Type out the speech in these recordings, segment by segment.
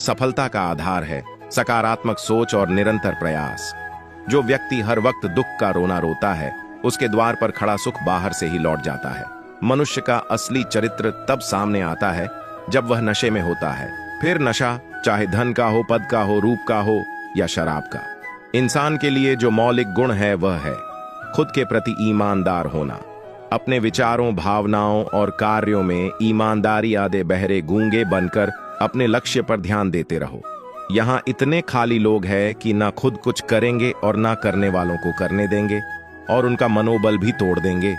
सफलता का आधार है सकारात्मक सोच और निरंतर प्रयास। जो व्यक्ति हर वक्त दुख का रोना रोता है, उसके द्वार पर खड़ा सुख बाहर से ही लौट जाता है। मनुष्य का असली चरित्र तब सामने आता है जब वह नशे में होता है। फिर नशा चाहे धन का हो, पद का हो, रूप का हो या शराब का। इंसान के लिए जो मौलिक गुण है वह है खुद के प्रति ईमानदार होना। अपने विचारों, भावनाओं और कार्यों में ईमानदारी आदे बहरे गूंगे बनकर अपने लक्ष्य पर ध्यान देते रहो। यहाँ इतने खाली लोग हैं कि ना खुद कुछ करेंगे और ना करने वालों को करने देंगे और उनका मनोबल भी तोड़ देंगे।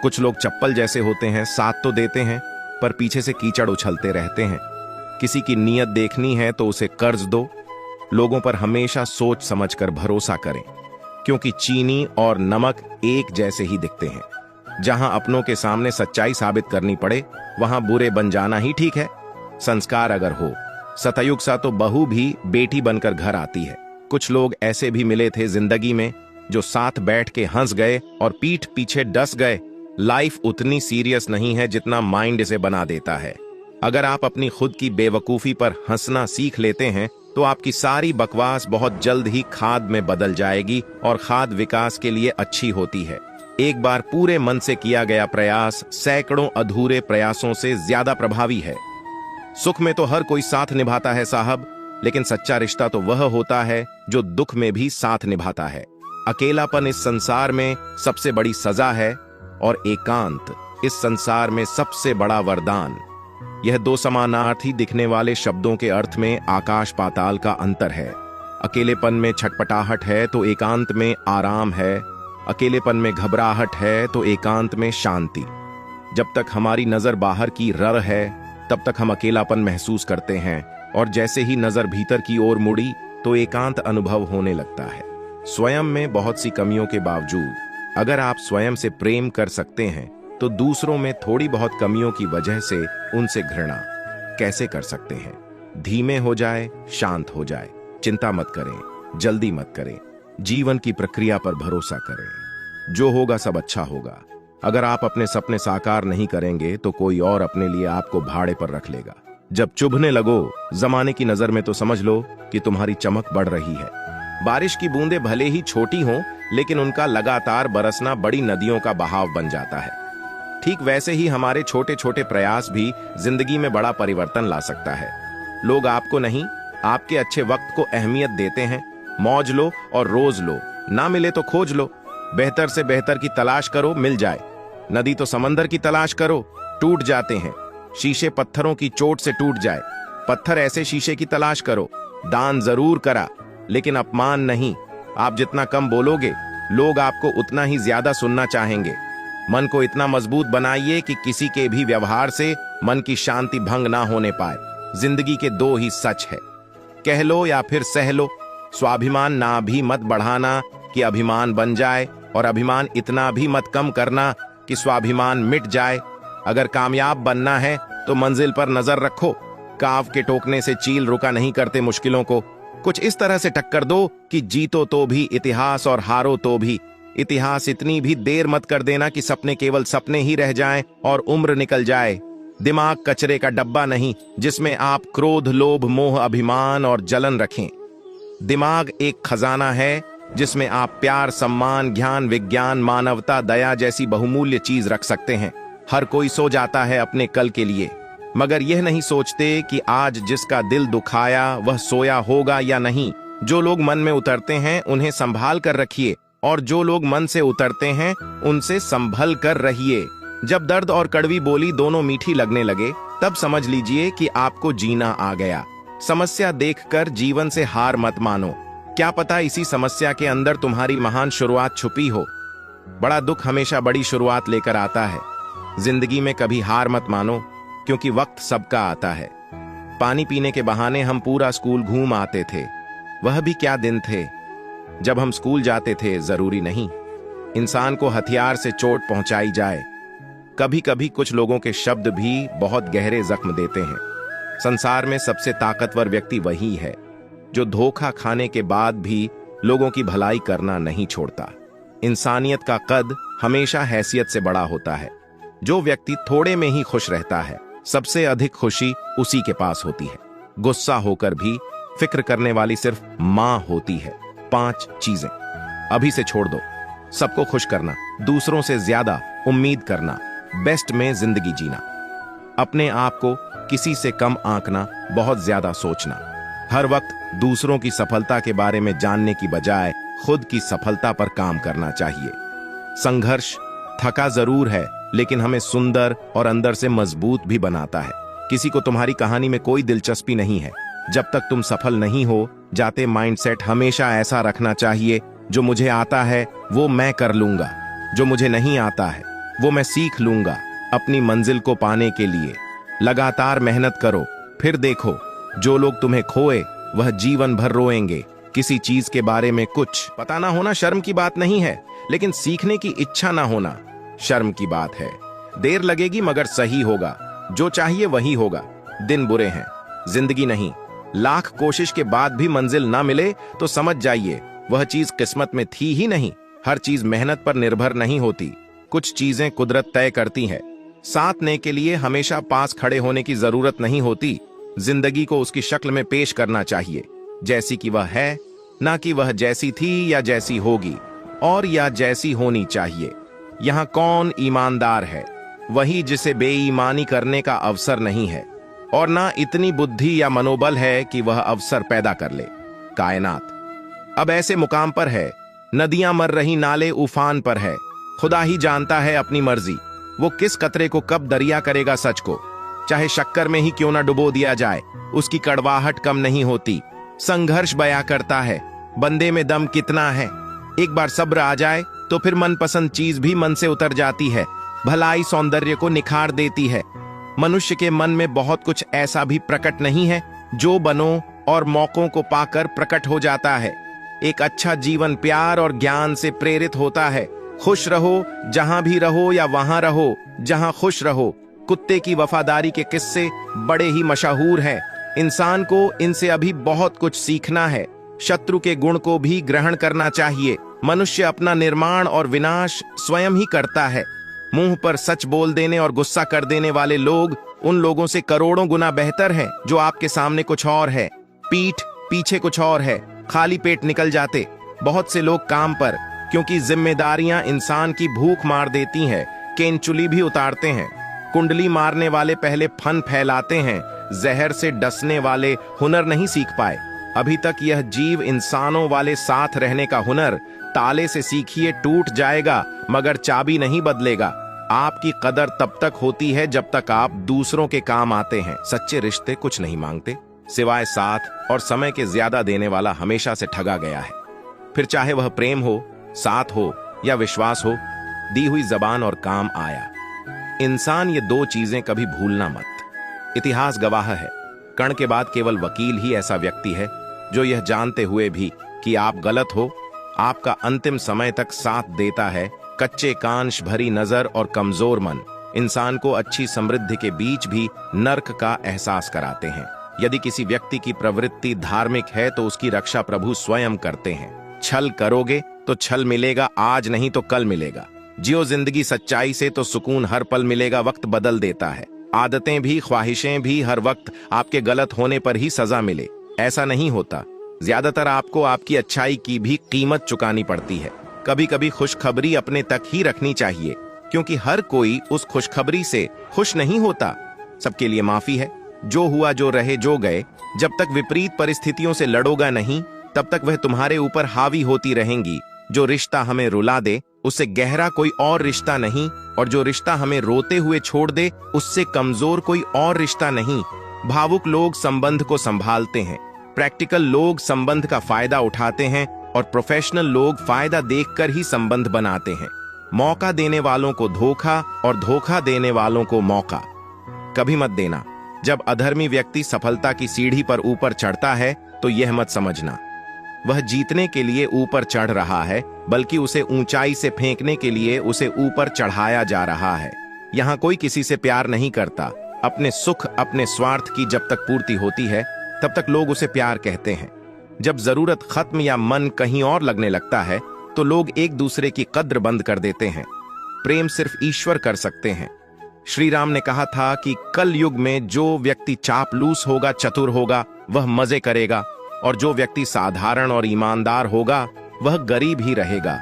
कुछ लोग चप्पल जैसे होते हैं, साथ तो देते हैं पर पीछे से कीचड़ उछलते रहते हैं। किसी की नीयत देखनी है तो उसे कर्ज दो। लोगों पर हमेशा सोच समझकर भरोसा करें, क्योंकि चीनी और नमक एक जैसे ही दिखते हैं। जहां अपनों के सामने सच्चाई साबित करनी पड़े वहां बुरे बन जाना ही ठीक है। संस्कार अगर हो, सतयुग सा तो बहू भी बेटी बनकर घर आती है। कुछ लोग ऐसे भी मिले थे जिंदगी में जो साथ बैठ के हंस गए और पीठ पीछे डस गए। लाइफ उतनी सीरियस नहीं है जितना माइंड इसे बना देता है। अगर आप अपनी खुद की बेवकूफी पर हंसना सीख लेते हैं तो आपकी सारी बकवास बहुत जल्द ही खाद में बदल जाएगी और खाद विकास के लिए अच्छी होती है। एक बार पूरे मन से किया गया प्रयास सैकड़ों अधूरे प्रयासों से ज्यादा प्रभावी है। सुख में तो हर कोई साथ निभाता है साहब, लेकिन सच्चा रिश्ता तो वह होता है जो दुख में भी साथ निभाता है। अकेलापन इस संसार में सबसे बड़ी सजा है और एकांत इस संसार में सबसे बड़ा वरदान। यह दो समानार्थी दिखने वाले शब्दों के अर्थ में आकाश पाताल का अंतर है। अकेलेपन में छटपटाहट है तो एकांत में आराम है। अकेलेपन में घबराहट है तो एकांत में शांति। जब तक हमारी नजर बाहर की रर है तब तक हम अकेलापन महसूस करते हैं, और जैसे ही नजर भीतर की ओर मुड़ी तो एकांत अनुभव होने लगता है। स्वयं में बहुत सी कमियों के बावजूद अगर आप स्वयं से प्रेम कर सकते हैं तो दूसरों में थोड़ी बहुत कमियों की वजह से उनसे घृणा कैसे कर सकते हैं। धीमे हो जाए, शांत हो जाए, चिंता मत करें, जल्दी मत करें, जीवन की प्रक्रिया पर भरोसा करें। जो होगा सब अच्छा होगा। अगर आप अपने सपने साकार नहीं करेंगे तो कोई और अपने लिए आपको भाड़े पर रख लेगा। जब चुभने लगो जमाने की नजर में तो समझ लो कि तुम्हारी चमक बढ़ रही है। बारिश की बूंदें भले ही छोटी हों, लेकिन उनका लगातार बरसना बड़ी नदियों का बहाव बन जाता है। ठीक वैसे ही हमारे छोटे छोटे प्रयास भी जिंदगी में बड़ा परिवर्तन ला सकता है। लोग आपको नहीं, आपके अच्छे वक्त को अहमियत देते हैं। मौज लो और रोज लो, ना मिले तो खोज लो। बेहतर से बेहतर की तलाश करो, मिल जाए। नदी तो समंदर की तलाश करो, टूट जाते हैं। शीशे पत्थरों की चोट से टूट जाए, पत्थर ऐसे शीशे की तलाश करो। दान जरूर करा, लेकिन अपमान नहीं। आप जितना कम बोलोगे लोग आपको उतना ही ज्यादा सुनना चाहेंगे। मन को इतना मजबूत बनाइए कि किसी के भी व्यवहार से मन की शांति भंग ना होने पाए। जिंदगी के दो ही सच है, कह लो या फिर सह लो। स्वाभिमान ना भी मत बढ़ाना कि अभिमान बन जाए, और अभिमान इतना भी मत कम करना कि स्वाभिमान मिट जाए। अगर कामयाब बनना है तो मंजिल पर नजर रखो। काव के टोकने से चील रुका नहीं करते मुश्किलों को। कुछ इस तरह से टक्कर दो कि जीतो तो भी इतिहास और हारो तो भी इतिहास। इतनी भी देर मत कर देना कि सपने केवल सपने ही रह जाएं और उम्र निकल जाए। दिमाग कचरे का डब्बा नहीं जिसमें आप क्रोध, लोभ, मोह, अभिमान और जलन रखें। दिमाग एक खजाना है जिसमें आप प्यार, सम्मान, ज्ञान, विज्ञान, मानवता, दया जैसी बहुमूल्य चीज रख सकते हैं। हर कोई सो जाता है अपने कल के लिए, मगर यह नहीं सोचते कि आज जिसका दिल दुखाया वह सोया होगा या नहीं। जो लोग मन में उतरते हैं उन्हें संभाल कर रखिए, और जो लोग मन से उतरते हैं उनसे संभल कर रहिए। जब दर्द और कड़वी बोली दोनों मीठी लगने लगे तब समझ लीजिए कि आपको जीना आ गया। समस्या देखकर जीवन से हार मत मानो। क्या पता इसी समस्या के अंदर तुम्हारी महान शुरुआत छुपी हो। बड़ा दुख हमेशा बड़ी शुरुआत लेकर आता है। जिंदगी में कभी हार मत मानो, क्योंकि वक्त सबका आता है। पानी पीने के बहाने हम पूरा स्कूल घूम आते थे। वह भी क्या दिन थे जब हम स्कूल जाते थे। जरूरी नहीं इंसान को हथियार से चोट पहुंचाई जाए। कभी कभी कुछ लोगों के शब्द भी बहुत गहरे जख्म देते हैं। संसार में सबसे ताकतवर व्यक्ति वही है जो धोखा खाने के बाद भी लोगों की भलाई करना नहीं छोड़ता। इंसानियत का कद हमेशा हैसियत से बड़ा होता है। जो व्यक्ति थोड़े में ही खुश रहता है, सबसे अधिक खुशी उसी के पास होती है। गुस्सा होकर भी फिक्र करने वाली सिर्फ मां होती है। 5 चीजें अभी से छोड़ दो। सबको खुश करना, दूसरों से ज्यादा उम्मीद करना, बेस्ट में जिंदगी जीना, अपने आप को किसी से कम आंकना, बहुत ज्यादा सोचना, हर वक्त दूसरों की सफलता के बारे में जानने की बजाय खुद की सफलता पर काम करना चाहिए। संघर्ष थका जरूर है, लेकिन हमें सुंदर और अंदर से मजबूत भी बनाता है। किसी को तुम्हारी कहानी में कोई दिलचस्पी नहीं है जब तक तुम सफल नहीं हो जाते। माइंडसेट हमेशा ऐसा रखना चाहिए, जो मुझे आता है वो मैं कर लूंगा, जो मुझे नहीं आता है वो मैं सीख लूंगा। अपनी मंजिल को पाने के लिए लगातार मेहनत करो, फिर देखो जो लोग तुम्हें खोए वह जीवन भर रोएंगे। किसी चीज के बारे में कुछ पता ना होना शर्म की बात नहीं है, लेकिन सीखने की इच्छा ना होना शर्म की बात है। देर लगेगी मगर सही होगा, जो चाहिए वही होगा। दिन बुरे हैं, जिंदगी नहीं। लाख कोशिश के बाद भी मंजिल ना मिले तो समझ जाइए वह चीज किस्मत में थी ही नहीं। हर चीज मेहनत पर निर्भर नहीं होती, कुछ चीजें कुदरत तय करती है। साथ देने के लिए हमेशा पास खड़े होने की जरूरत नहीं होती। जिंदगी को उसकी शक्ल में पेश करना चाहिए, जैसी कि वह है, ना कि वह जैसी थी या जैसी होगी और या जैसी होनी चाहिए। यहाँ कौन ईमानदार है? वही जिसे बेईमानी करने का अवसर नहीं है और ना इतनी बुद्धि या मनोबल है कि वह अवसर पैदा कर ले। कायनात अब ऐसे मुकाम पर है, नदियां मर रही, नाले उफान पर है। खुदा ही जानता है अपनी मर्जी, वो किस कतरे को कब दरिया करेगा सच को। चाहे शक्कर में ही क्यों ना डुबो दिया जाए, उसकी कड़वाहट कम नहीं होती। संघर्ष बया करता है बंदे में दम कितना है। एक बार सब्र आ जाए तो फिर मनपसंद चीज भी मन से उतर जाती है। भलाई सौंदर्य को निखार देती है। मनुष्य के मन में बहुत कुछ ऐसा भी प्रकट नहीं है जो बनो और मौकों को पाकर प्रकट हो जाता है। एक अच्छा जीवन प्यार और ज्ञान से प्रेरित होता है। खुश रहो जहां भी रहो या वहां रहो जहां खुश रहो। कुत्ते की वफादारी के किस्से बड़े ही मशहूर हैं। इंसान को इनसे अभी बहुत कुछ सीखना है। शत्रु के गुण को भी ग्रहण करना चाहिए। मनुष्य अपना निर्माण और विनाश स्वयं ही करता है। मुंह पर सच बोल देने और गुस्सा कर देने वाले लोग उन लोगों से करोड़ों गुना बेहतर हैं जो आपके सामने कुछ और है, पीठ पीछे कुछ और है, खाली पेट निकल जाते। बहुत से लोग काम पर, क्योंकि जिम्मेदारियां इंसान की भूख मार देती हैं, केंचुली भी उतारते हैं। कुंडली मारने वाले पहले फन फैलाते हैं, जहर से डसने वाले हुनर नहीं सीख पाए। अभी तक यह जीव इंसानों वाले साथ रहने का हुनर ताले से सीखिए, टूट जाएगा मगर चाबी नहीं बदलेगा। आपकी कदर तब तक होती है जब तक आप दूसरों के काम आते हैं। सच्चे रिश्ते कुछ नहीं मांगते सिवाय साथ और समय के ज्यादा देने वाला हमेशा से ठगा गया है। फिर चाहे वह प्रेम हो, साथ हो या विश्वास हो, दी हुई जबान और काम आया। इंसान ये 2 चीजें कभी भूलना मत। इतिहास गवाह है, कण के बाद केवल वकील ही ऐसा व्यक्ति है जो यह जानते हुए भी कि आप गलत हो, आपका अंतिम समय तक साथ देता है। कच्चे कांच, भरी नजर और कमजोर मन इंसान को अच्छी समृद्धि के बीच भी नर्क का एहसास कराते हैं। यदि किसी व्यक्ति की प्रवृत्ति धार्मिक है तो उसकी रक्षा प्रभु स्वयं करते हैं। छल करोगे तो छल मिलेगा, आज नहीं तो कल मिलेगा। जियो जिंदगी सच्चाई से तो सुकून हर पल मिलेगा। वक्त बदल देता है, आदतें भी, ख्वाहिशें भी। हर वक्त आपके गलत होने पर ही सजा मिले ऐसा नहीं होता। ज्यादातर आपको आपकी अच्छाई की भी कीमत चुकानी पड़ती है। कभी कभी खुशखबरी अपने तक ही रखनी चाहिए, क्योंकि हर कोई उस खुशखबरी से खुश नहीं होता। सबके लिए माफी है, जो हुआ जो रहे जो गए। जब तक विपरीत परिस्थितियों से लड़ोगा नहीं, तब तक वह तुम्हारे ऊपर हावी होती रहेंगी। जो रिश्ता हमें रुला दे उससे गहरा कोई और रिश्ता नहीं, और जो रिश्ता हमें रोते हुए छोड़ दे उससे कमजोर कोई और रिश्ता नहीं। भावुक लोग संबंध को संभालते हैं, प्रैक्टिकल लोग संबंध का फायदा उठाते हैं और प्रोफेशनल लोग फायदा देखकर ही संबंध बनाते हैं। मौका देने वालों को धोखा और धोखा देने वालों को मौका कभी मत देना। जब अधर्मी व्यक्ति सफलता की सीढ़ी पर ऊपर चढ़ता है तो यह मत समझना वह जीतने के लिए ऊपर चढ़ रहा है, बल्कि उसे ऊंचाई से फेंकने के लिए उसे ऊपर चढ़ाया जा रहा है। यहाँ कोई किसी से प्यार नहीं करता। अपने सुख, अपने स्वार्थ की जब तक पूर्ति होती है तब तक लोग उसे प्यार कहते हैं। जब जरूरत खत्म या मन कहीं और लगने लगता है तो लोग एक दूसरे की कद्र बंद कर देते हैं। प्रेम सिर्फ ईश्वर कर सकते हैं। श्री राम ने कहा था कि कल युग में जो व्यक्ति चापलूस होगा, चतुर होगा, वह मजे करेगा, और जो व्यक्ति साधारण और ईमानदार होगा वह गरीब ही रहेगा।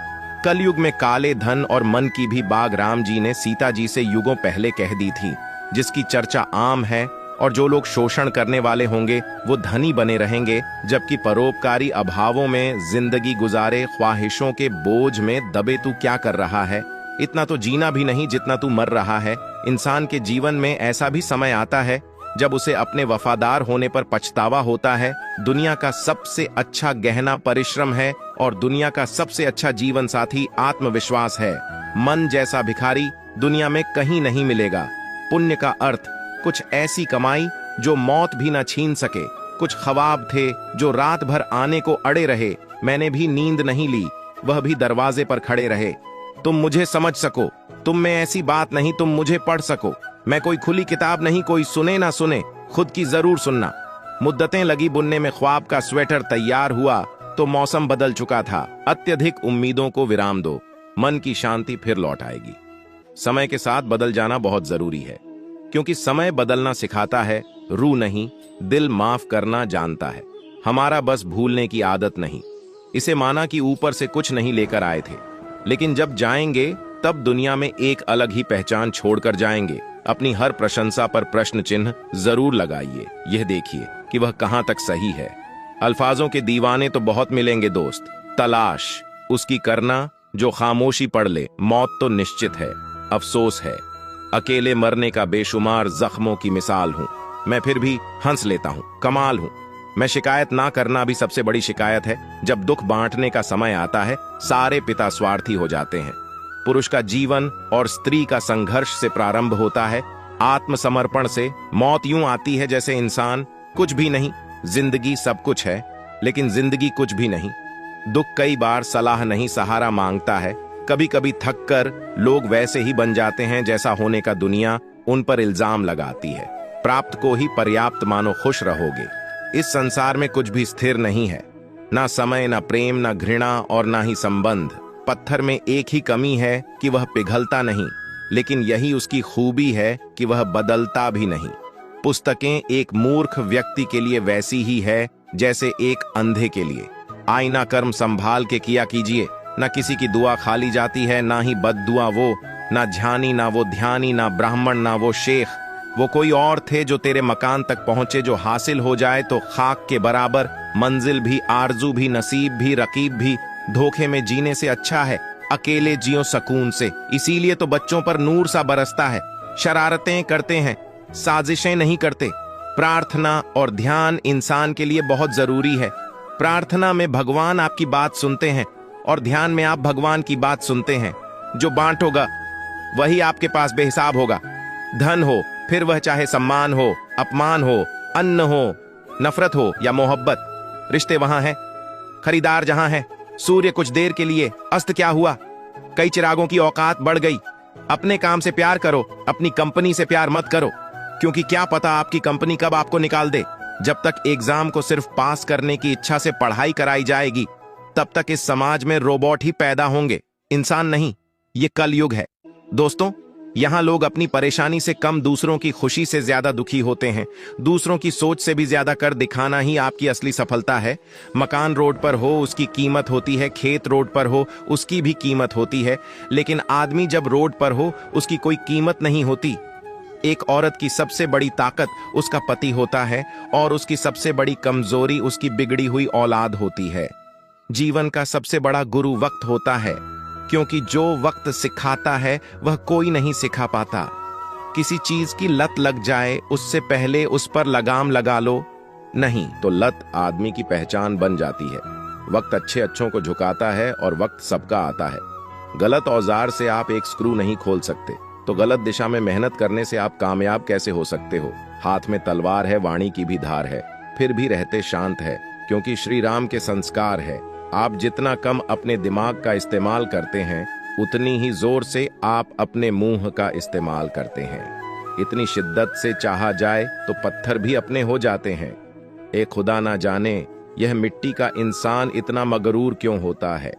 कलयुग में काले धन और मन की भी बाग राम जी ने सीता जी से युगों पहले कह दी थी, जिसकी चर्चा आम है। और जो लोग शोषण करने वाले होंगे वो धनी बने रहेंगे, जबकि परोपकारी अभावों में जिंदगी गुजारे, ख्वाहिशों के बोझ में दबे तू क्या कर रहा है? इतना तो जीना भी नहीं जितना तू मर रहा है। इंसान के जीवन में ऐसा भी समय आता है जब उसे अपने वफादार होने पर पछतावा होता है। दुनिया का सबसे अच्छा गहना परिश्रम है और दुनिया का सबसे अच्छा जीवन साथी आत्मविश्वास है। मन जैसा भिखारी दुनिया में कहीं नहीं मिलेगा। पुण्य का अर्थ कुछ ऐसी कमाई जो मौत भी न छीन सके। कुछ ख्वाब थे जो रात भर आने को अड़े रहे, मैंने भी नींद नहीं ली, वह भी दरवाजे पर खड़े रहे। तुम मुझे समझ सको, तुम में ऐसी बात नहीं तुम मुझे पढ़ सको। मैं कोई खुली किताब नहीं, कोई सुने ना सुने, खुद की जरूर सुनना। मुद्दतें लगी बुनने में ख्वाब का स्वेटर तैयार हुआ तो मौसम बदल चुका था। अत्यधिक उम्मीदों को विराम दो, मन की शांति फिर लौट आएगी। समय के साथ बदल जाना बहुत जरूरी है, क्योंकि समय बदलना सिखाता है, रूह नहीं दिल माफ करना जानता है। हमारा बस भूलने की आदत नहीं। इसे माना कि ऊपर से कुछ नहीं लेकर आए थे, लेकिन जब जाएंगे तब दुनिया में एक अलग ही पहचान छोड़कर जाएंगे। अपनी हर प्रशंसा पर प्रश्न चिन्ह जरूर लगाइए। यह देखिए कि वह कहां तक सही है। अल्फाजों के दीवाने तो बहुत मिलेंगे दोस्त, तलाश उसकी करना जो खामोशी पढ़ ले। मौत तो निश्चित है, अफसोस है। अकेले मरने का बेशुमार जख्मों की मिसाल हूं, मैं फिर भी हंस लेता हूं, कमाल हूं। मैं शिकायत ना करना भी सबसे बड़ी शिकायत है। जब दुख बांटने का समय आता है, सारे पिता स्वार्थी हो जाते हैं। पुरुष का जीवन और स्त्री का संघर्ष से प्रारंभ होता है, आत्मसमर्पण से। मौत यूं आती है जैसे इंसान कुछ भी नहीं, जिंदगी सब कुछ है, लेकिन जिंदगी कुछ भी नहीं। दुख कई बार सलाह नहीं सहारा मांगता है। कभी कभी थक कर लोग वैसे ही बन जाते हैं जैसा होने का दुनिया उन पर इल्जाम लगाती है। प्राप्त को ही पर्याप्त मानो खुश रहोगे। इस संसार में कुछ भी स्थिर नहीं है, ना समय, ना प्रेम, ना घृणा और ना ही संबंध। पत्थर में एक ही कमी है कि वह पिघलता नहीं, लेकिन यही उसकी खूबी है कि वह बदलता भी नहीं। पुस्तकें एक मूर्ख व्यक्ति के लिए वैसी ही है जैसे एक अंधे के लिए। आईना कर्म संभाल के किया कीजिए, ना किसी की दुआ खाली जाती है, ना ही बद्दुआ वो, ना ध्यानी, ना वो ध्यानी, ना ब्राह्मण, ना वो शेख। वो कोई और थे जो तेरे मकान तक पहुंचे। जो हासिल हो जाए तो खाक के बराबर, मंजिल भी, आरजू भी, नसीब भी, रकीब भी। धोखे में जीने से अच्छा है अकेले जियो सुकून से। इसीलिए तो बच्चों पर नूर सा बरसता है। शरारतें करते हैं, साजिशें नहीं करते। प्रार्थना और ध्यान इंसान के लिए बहुत जरूरी है। प्रार्थना में भगवान आपकी बात सुनते हैं और ध्यान में आप भगवान की बात सुनते हैं। जो बांटोगा वही आपके पास बेहिसाब होगा। धन हो, फिर वह चाहे सम्मान हो, अपमान हो, अन्न हो, नफरत हो या मोहब्बत, रिश्ते वहां हैं, खरीदार जहां है। सूर्य कुछ देर के लिए अस्त क्या हुआ, कई चिरागों की औकात बढ़ गई। अपने काम से प्यार करो, अपनी कंपनी से प्यार मत करो, क्योंकि क्या पता आपकी कंपनी कब आपको निकाल दे। जब तक एग्जाम को सिर्फ पास करने की इच्छा से पढ़ाई कराई जाएगी, तब तक इस समाज में रोबोट ही पैदा होंगे, इंसान नहीं। ये कलयुग है दोस्तों। यहां लोग अपनी परेशानी से कम दूसरों की खुशी से ज्यादा दुखी होते हैं। दूसरों की सोच से भी ज्यादा कर दिखाना ही आपकी असली सफलता है। मकान रोड पर हो उसकी कीमत होती है, खेत रोड पर हो उसकी भी कीमत होती है, लेकिन आदमी जब रोड पर हो उसकी कोई कीमत नहीं होती। एक औरत की सबसे बड़ी ताकत उसका पति होता है और उसकी सबसे बड़ी कमजोरी उसकी बिगड़ी हुई औलाद होती है। जीवन का सबसे बड़ा गुरु वक्त होता है, क्योंकि जो वक्त सिखाता है वह कोई नहीं सिखा पाता। किसी चीज की लत लग जाए उससे पहले उस पर लगाम लगा लो, नहीं तो लत आदमी की पहचान बन जाती है। वक्त अच्छे अच्छों को झुकाता है और वक्त सबका आता है। गलत औजार से आप एक स्क्रू नहीं खोल सकते, तो गलत दिशा में मेहनत करने से आप कामयाब कैसे हो सकते हो। हाथ में तलवार है, वाणी की भी धार है, फिर भी रहते शांत है, क्योंकि श्री राम के संस्कार है। आप जितना कम अपने दिमाग का इस्तेमाल करते हैं, उतनी ही जोर से आप अपने मुंह का इस्तेमाल करते हैं। इतनी शिद्दत से चाहा जाए तो पत्थर भी अपने हो जाते हैं। एक खुदा ना जाने यह मिट्टी का इंसान इतना मगरूर क्यों होता है।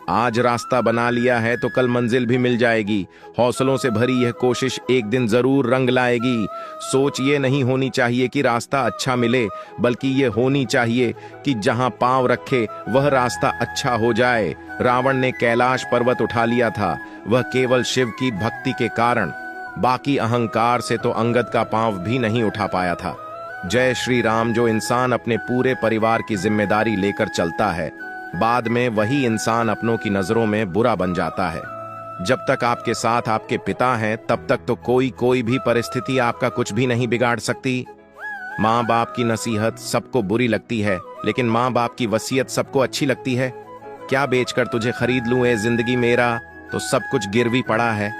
आज रास्ता बना लिया है तो कल मंजिल भी मिल जाएगी। हौसलों से भरी यह कोशिश एक दिन जरूर रंग लाएगी। सोच ये नहीं होनी चाहिए कि रास्ता अच्छा मिले, बल्कि ये होनी चाहिए कि जहां पांव रखे वह रास्ता अच्छा हो जाए। रावण ने कैलाश पर्वत उठा लिया था, वह केवल शिव की भक्ति के कारण। बाकी अहंकार से तो अंगद का पांव भी नहीं उठा पाया था। जय श्री राम। जो इंसान अपने पूरे परिवार की जिम्मेदारी लेकर चलता है, बाद में वही इंसान अपनों की नजरों में बुरा बन जाता है। जब तक आपके साथ आपके पिता हैं, तब तक तो कोई भी परिस्थिति आपका कुछ भी नहीं बिगाड़ सकती। माँ बाप की नसीहत सबको बुरी लगती है, लेकिन माँ बाप की वसीयत सबको अच्छी लगती है। क्या बेचकर तुझे खरीद लूं ए जिंदगी मेरा, तो सब कुछ गिरवी पड़ा है।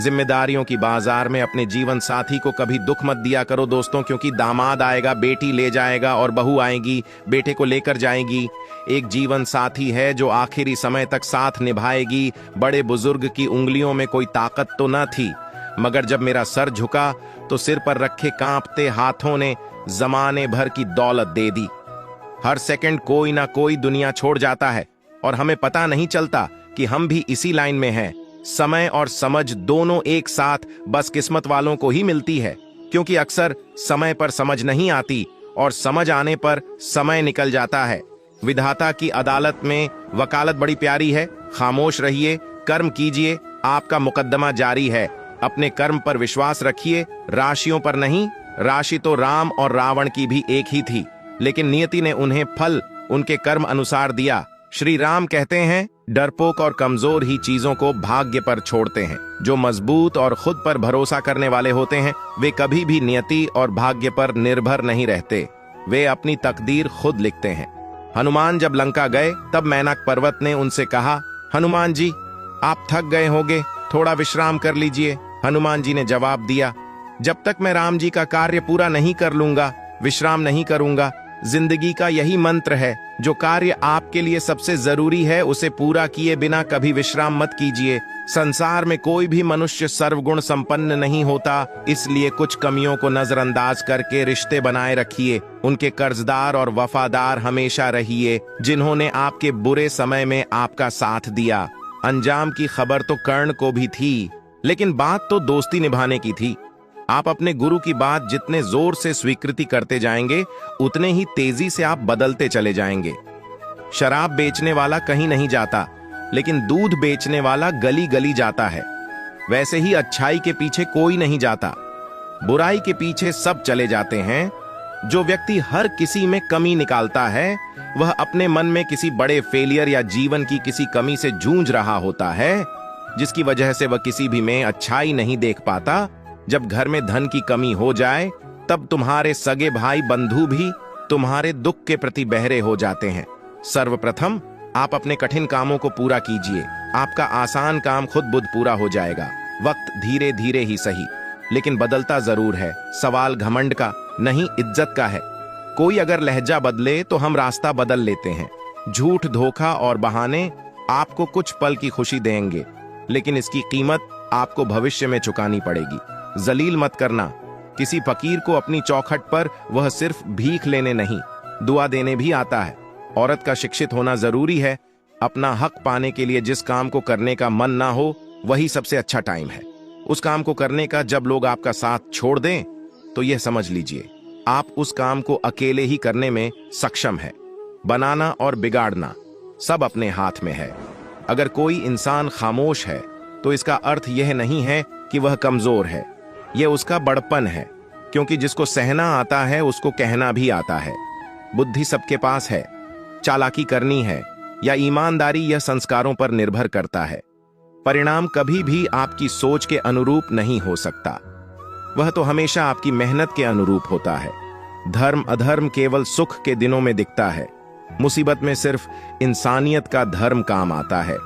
जिम्मेदारियों की बाजार में अपने जीवन साथी को कभी दुख मत दिया करो दोस्तों, क्योंकि दामाद आएगा बेटी ले जाएगा और बहू आएगी बेटे को लेकर जाएगी। एक जीवन साथी है जो आखिरी समय तक साथ निभाएगी। बड़े बुजुर्ग की उंगलियों में कोई ताकत तो न थी, मगर जब मेरा सर झुका तो सिर पर रखे कांपते हाथों ने जमाने भर की दौलत दे दी। हर सेकंड कोई ना कोई दुनिया छोड़ जाता है और हमें पता नहीं चलता कि हम भी इसी लाइन में हैं। समय और समझ दोनों एक साथ बस किस्मत वालों को ही मिलती है, क्योंकि अक्सर समय पर समझ नहीं आती और समझ आने पर समय निकल जाता है। विधाता की अदालत में वकालत बड़ी प्यारी है। खामोश रहिए, कर्म कीजिए, आपका मुकदमा जारी है। अपने कर्म पर विश्वास रखिए, राशियों पर नहीं। राशि तो राम और रावण की भी एक ही थी, लेकिन नियति ने उन्हें फल उनके कर्म अनुसार दिया। श्री राम कहते हैं, डरपोक और कमजोर ही चीजों को भाग्य पर छोड़ते हैं। जो मजबूत और खुद पर भरोसा करने वाले होते हैं, वे कभी भी नियति और भाग्य पर निर्भर नहीं रहते। वे अपनी तकदीर खुद लिखते हैं। हनुमान जब लंका गए, तब मैनाक पर्वत ने उनसे कहा, हनुमान जी आप थक गए होंगे, थोड़ा विश्राम कर लीजिए। हनुमान जी ने जवाब दिया, जब तक मैं राम जी का कार्य पूरा नहीं कर लूंगा, विश्राम नहीं करूंगा। जिंदगी का यही मंत्र है, जो कार्य आपके लिए सबसे जरूरी है उसे पूरा किए बिना कभी विश्राम मत कीजिए। संसार में कोई भी मनुष्य सर्वगुण संपन्न नहीं होता, इसलिए कुछ कमियों को नजरअंदाज करके रिश्ते बनाए रखिए। उनके कर्जदार और वफादार हमेशा रहिए, जिन्होंने आपके बुरे समय में आपका साथ दिया। अंजाम की खबर तो कर्ण को भी थी, लेकिन बात तो दोस्ती निभाने की थी। आप अपने गुरु की बात जितने जोर से स्वीकृति करते जाएंगे, उतने ही तेजी से आप बदलते चले जाएंगे। शराब बेचने वाला कहीं नहीं जाता, लेकिन दूध बेचने वाला गली गली जाता है। वैसे ही अच्छाई के पीछे कोई नहीं जाता, बुराई के पीछे सब चले जाते हैं। जो व्यक्ति हर किसी में कमी निकालता है, वह अपने मन में किसी बड़े फेलियर या जीवन की किसी कमी से जूझ रहा होता है, जिसकी वजह से वह किसी भी में अच्छाई नहीं देख पाता। जब घर में धन की कमी हो जाए, तब तुम्हारे सगे भाई बंधु भी तुम्हारे दुख के प्रति बहरे हो जाते हैं। सर्वप्रथम आप अपने कठिन कामों को पूरा कीजिए, आपका आसान काम खुद बुध पूरा हो जाएगा। वक्त धीरे धीरे ही सही, लेकिन बदलता जरूर है। सवाल घमंड का नहीं, इज्जत का है। कोई अगर लहजा बदले तो हम रास्ता बदल लेते हैं। झूठ, धोखा और बहाने आपको कुछ पल की खुशी देंगे, लेकिन इसकी कीमत आपको भविष्य में चुकानी पड़ेगी। जलील मत करना। किसी फकीर को अपनी चौखट पर वह सिर्फ भीख लेने नहीं, दुआ देने भी आता है। औरत का शिक्षित होना जरूरी है। अपना हक पाने के लिए जिस काम को करने का मन ना हो, वही सबसे अच्छा टाइम है उस काम को करने का। जब लोग आपका साथ छोड़ दें, तो यह समझ लीजिए आप उस काम को अकेले ही करने में सक्षम है। बनाना और बिगाड़ना सब अपने हाथ में है। अगर कोई इंसान खामोश है, तो इसका अर्थ यह नहीं है कि वह कमजोर है, यह उसका बड़पन है। क्योंकि जिसको सहना आता है, उसको कहना भी आता है। बुद्धि सबके पास है, चालाकी करनी है या ईमानदारी, यह संस्कारों पर निर्भर करता है। परिणाम कभी भी आपकी सोच के अनुरूप नहीं हो सकता, वह तो हमेशा आपकी मेहनत के अनुरूप होता है। धर्म अधर्म केवल सुख के दिनों में दिखता है। मुसीबत में सिर्फ इंसानियत का धर्म काम आता है।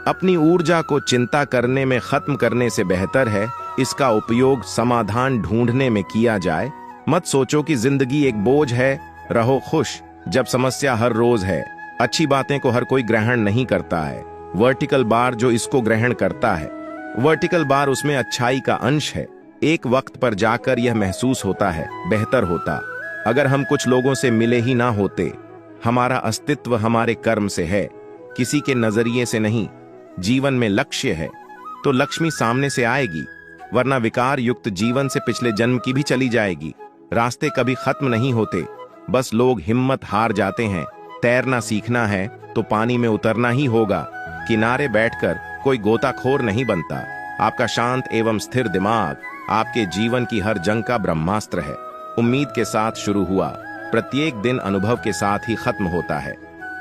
अपनी ऊर्जा को चिंता करने में खत्म करने से बेहतर है इसका उपयोग समाधान ढूंढने में किया जाए। मत सोचो कि जिंदगी एक बोझ है, रहो खुश जब समस्या हर रोज है। अच्छी बातें को हर कोई ग्रहण नहीं करता है। वर्टिकल बार जो इसको ग्रहण करता है, वर्टिकल बार उसमें अच्छाई का अंश है। एक वक्त पर जाकर यह महसूस होता है बेहतर होता अगर हम कुछ लोगों से मिले ही ना होते। हमारा अस्तित्व हमारे कर्म से है। किसी के नजरिए से नहीं। जीवन में लक्ष्य है तो लक्ष्मी सामने से आएगी, वरना विकार युक्त जीवन से पिछले जन्म की भी चली जाएगी। रास्ते कभी खत्म नहीं होते, बस लोग हिम्मत हार जाते हैं। तैरना सीखना है तो पानी में उतरना ही होगा। किनारे बैठकर कोई गोताखोर नहीं बनता। आपका शांत एवं स्थिर दिमाग आपके जीवन की हर जंग का ब्रह्मास्त्र है। उम्मीद के साथ शुरू हुआ, प्रत्येक दिन अनुभव के साथ ही खत्म होता है।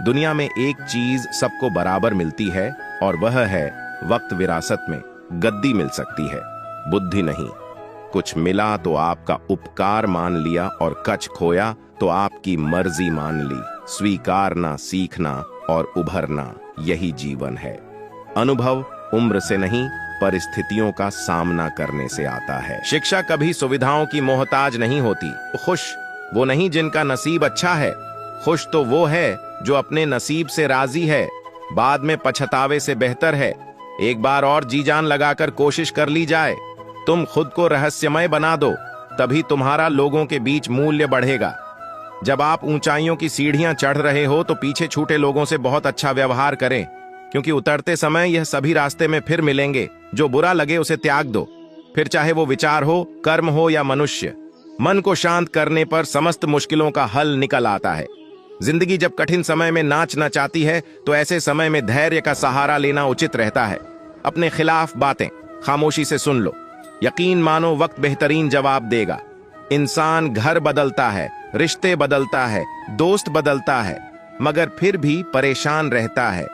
दुनिया में एक चीज सबको बराबर मिलती है और वह है वक्त। विरासत में गद्दी मिल सकती है, बुद्धि नहीं। कुछ मिला तो आपका उपकार मान लिया और कछ खोया तो आपकी मर्जी मान ली। स्वीकारना, सीखना और उभरना, यही जीवन है। अनुभव उम्र से नहीं, परिस्थितियों का सामना करने से आता है। शिक्षा कभी सुविधाओं की मोहताज नहीं होती। खुश वो नहीं जिनका नसीब अच्छा है, खुश तो वो है जो अपने नसीब से राजी है। बाद में पछतावे से बेहतर है एक बार और जी जान लगाकर कोशिश कर ली जाए। तुम खुद को रहस्यमय बना दो, तभी तुम्हारा लोगों के बीच मूल्य बढ़ेगा। जब आप ऊंचाइयों की सीढ़ियां चढ़ रहे हो तो पीछे छूटे लोगों से बहुत अच्छा व्यवहार करें, क्योंकि उतरते समय यह सभी रास्ते में फिर मिलेंगे। जो बुरा लगे उसे त्याग दो, फिर चाहे वो विचार हो, कर्म हो या मनुष्य। मन को शांत करने पर समस्त मुश्किलों का हल निकल आता है। जिंदगी जब कठिन समय में नाच नचाती है तो ऐसे समय में धैर्य का सहारा लेना उचित रहता है। अपने खिलाफ बातें खामोशी से सुन लो, यकीन मानो वक्त बेहतरीन जवाब देगा। इंसान घर बदलता है, रिश्ते बदलता है, दोस्त बदलता है, मगर फिर भी परेशान रहता है।